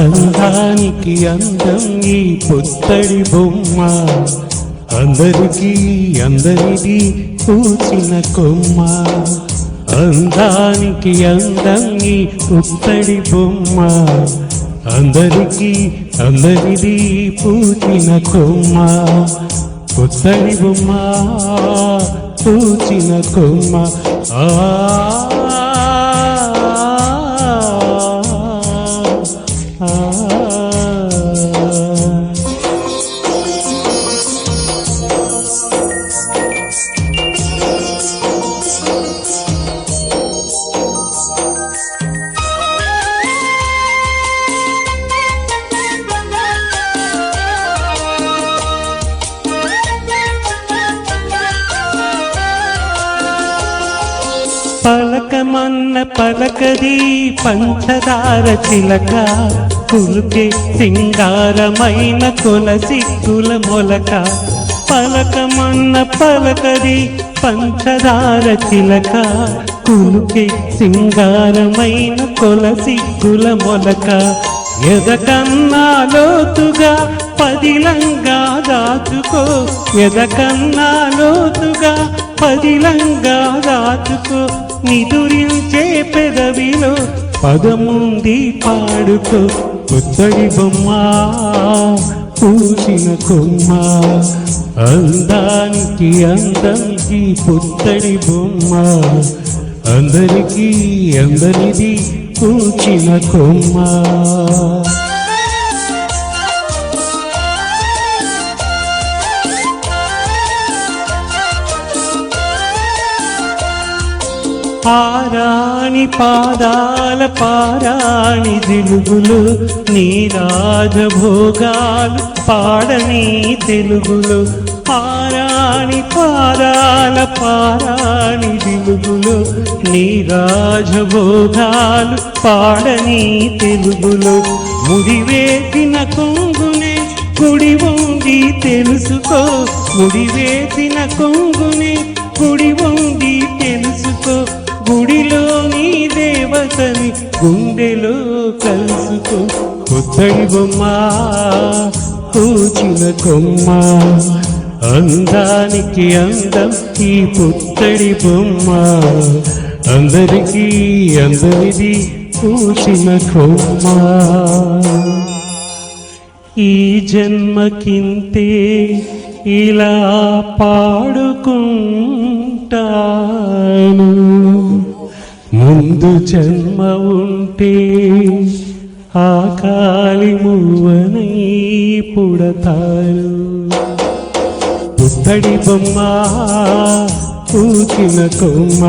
అందానికి అందం ఈ పుత్తడి బొమ్మ, అందరికీ అందరిది పూచిన కొమ్మ. అందానికి అందం ఈ పుత్తడి బొమ్మ, అందరికీ అందరిది పూచిన కొమ్మ. పుత్తడి బొమ్మ పూచిన కొమ్మ. పలకమన్న పలకది పంచదార చిలక, కులుకే సింగారమైన కొలసిక్కుల మొలక. పలకమన్న పలకది పంచదార చిలక, కులుకే సింగారమైన కొలసిక్కుల మొలక. ఎదకన్నా లోతుగా పదిలంగా దాచుకో, ఎదకన్నా లోతుగా పదిలంగా దాచుకో. నిదురించే పెదవిలో పదముంది పాడుకో. పుత్తడి బొమ్మ పూసిన కొమ్మ, అందానికి అందం ఈ పుత్తడి బొమ్మ, అందరికీ అందరిది పూచిన కొమ్మ. ఆరాణి పాదాల పారాణి దిలుగులు, నీ రాజభోగాలు పాడని తెలుగులు. ఆరాణి పాదాల పారాణి దిలుగులు, నీ రాజభోగాలు పాడని తెలుగులు. ముడివేసిన కొంగునే గుడి ఉంది తెలుసుకో, ముడివేసిన కొంగునే గుడి ఉంది తెలుసుకో. గుడిలోని దేవతని గుండెలో కలుసుకో. పుత్తడి బొమ్మ పూచిన కొమ్మ, అందానికి అందం ఈ పుత్తడి బొమ్మ, అందరికీ అందరిది పూచిన కొమ్మ. ఈ జన్మకింతే ఇలా పాడుకుంటాను, ముందు జన్మ ఉంటే ఆ కాలి మువ్వనై పుడతాను. పుత్తడి బొమ్మ పూచిన కొమ్మ.